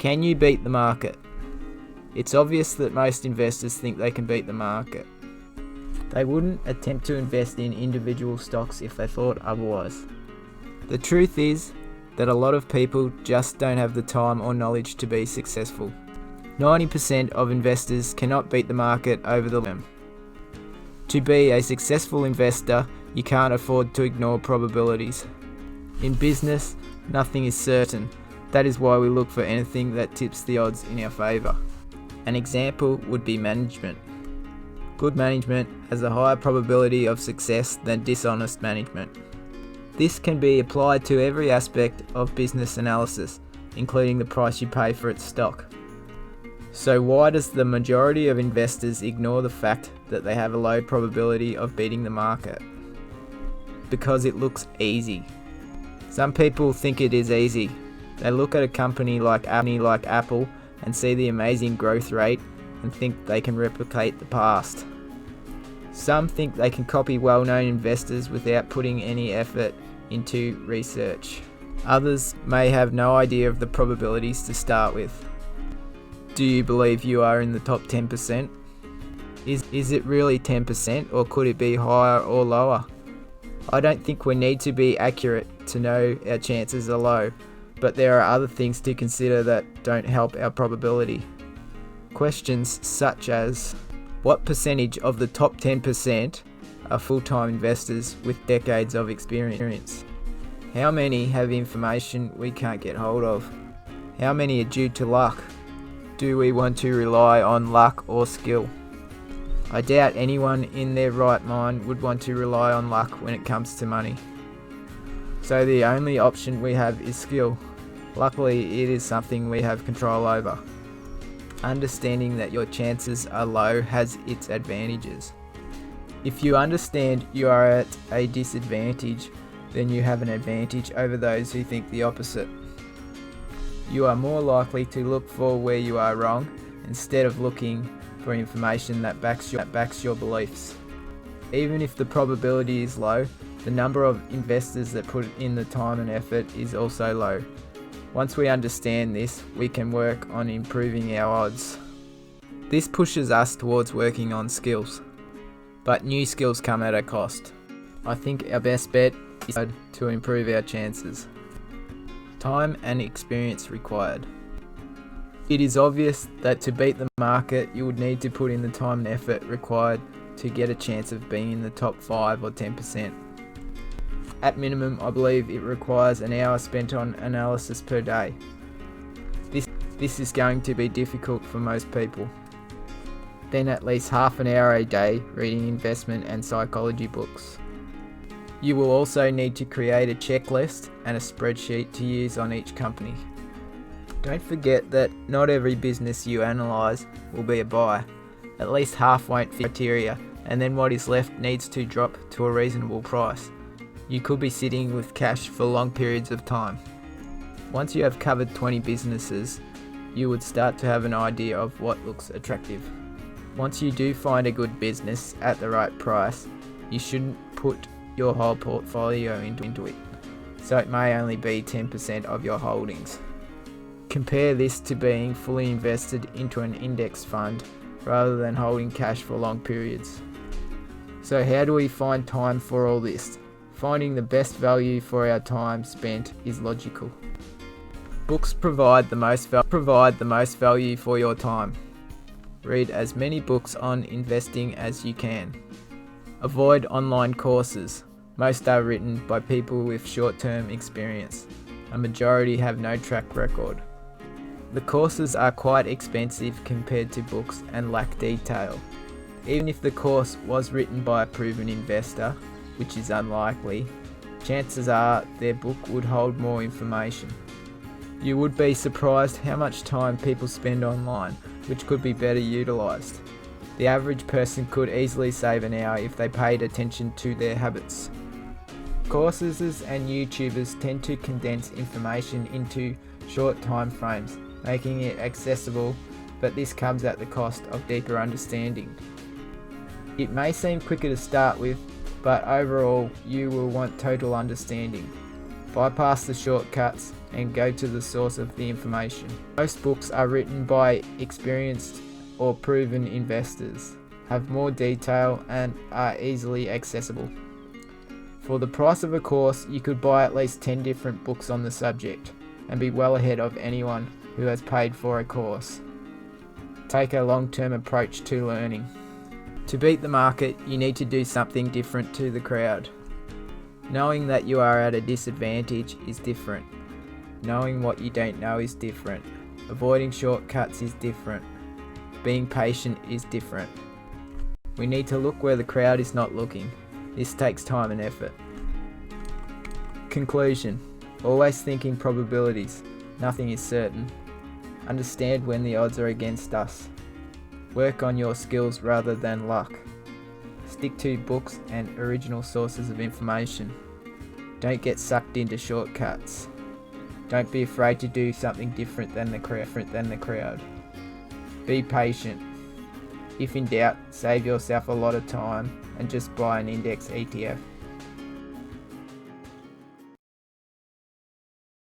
Can you beat the market? It's obvious that most investors think they can beat the market. They wouldn't attempt to invest in individual stocks if they thought otherwise. The truth is that a lot of people just don't have the time or knowledge to be successful. 90% of investors cannot beat the market over the long term. To be a successful investor, you can't afford to ignore probabilities. In business, nothing is certain. That is why we look for anything that tips the odds in our favour. An example would be management. Good management has a higher probability of success than dishonest management. This can be applied to every aspect of business analysis, including the price you pay for its stock. So why does the majority of investors ignore the fact that they have a low probability of beating the market? Because it looks easy. Some people think it is easy. They look at a company like Apple and see the amazing growth rate and think they can replicate the past. Some think they can copy well-known investors without putting any effort into research. Others may have no idea of the probabilities to start with. Do you believe you are in the top 10%? Is it really 10%, or could it be higher or lower? I don't think we need to be accurate to know our chances are low, but there are other things to consider that don't help our probability. Questions such as, what percentage of the top 10% are full-time investors with decades of experience? How many have information we can't get hold of? How many are due to luck? Do we want to rely on luck or skill? I doubt anyone in their right mind would want to rely on luck when it comes to money. So the only option we have is skill. Luckily, it is something we have control over. Understanding that your chances are low has its advantages. If you understand you are at a disadvantage, then you have an advantage over those who think the opposite. You are more likely to look for where you are wrong instead of looking for information that backs your beliefs. Even if the probability is low, the number of investors that put in the time and effort is also low. Once we understand this, we can work on improving our odds. This pushes us towards working on skills. But new skills come at a cost. I think our best bet is to improve our chances. Time and experience required. It is obvious that to beat the market, you would need to put in the time and effort required to get a chance of being in the top 5 or 10%. At minimum, I believe it requires an hour spent on analysis per day. This is going to be difficult for most people. Then at least half an hour a day reading investment and psychology books. You will also need to create a checklist and a spreadsheet to use on each company. Don't forget that not every business you analyse will be a buy. At least half won't fit criteria, and then what is left needs to drop to a reasonable price. You could be sitting with cash for long periods of time. Once you have covered 20 businesses, you would start to have an idea of what looks attractive. Once you do find a good business at the right price, you shouldn't put your whole portfolio into it, so it may only be 10% of your holdings. Compare this to being fully invested into an index fund rather than holding cash for long periods. So how do we find time for all this? Finding the best value for our time spent is logical. Books provide the most value for your time. Read as many books on investing as you can. Avoid online courses. Most are written by people with short-term experience. A majority have no track record. The courses are quite expensive compared to books and lack detail. Even if the course was written by a proven investor, which is unlikely, chances are their book would hold more information. You would be surprised how much time people spend online, which could be better utilised. The average person could easily save an hour if they paid attention to their habits. Courses and YouTubers tend to condense information into short time frames, making it accessible, but this comes at the cost of deeper understanding. It may seem quicker to start with, but overall you will want total understanding. Bypass the shortcuts and go to the source of the information. Most books are written by experienced or proven investors, have more detail, and are easily accessible. For the price of a course, you could buy at least 10 different books on the subject and be well ahead of anyone who has paid for a course. Take a long-term approach to learning. To beat the market, you need to do something different to the crowd. Knowing that you are at a disadvantage is different. Knowing what you don't know is different. Avoiding shortcuts is different. Being patient is different. We need to look where the crowd is not looking. This takes time and effort. Conclusion. Always think in probabilities. Nothing is certain. Understand when the odds are against us. Work on your skills rather than luck. Stick to books and original sources of information. Don't get sucked into shortcuts. Don't be afraid to do something different than the crowd. Be patient. If in doubt, save yourself a lot of time and just buy an index ETF.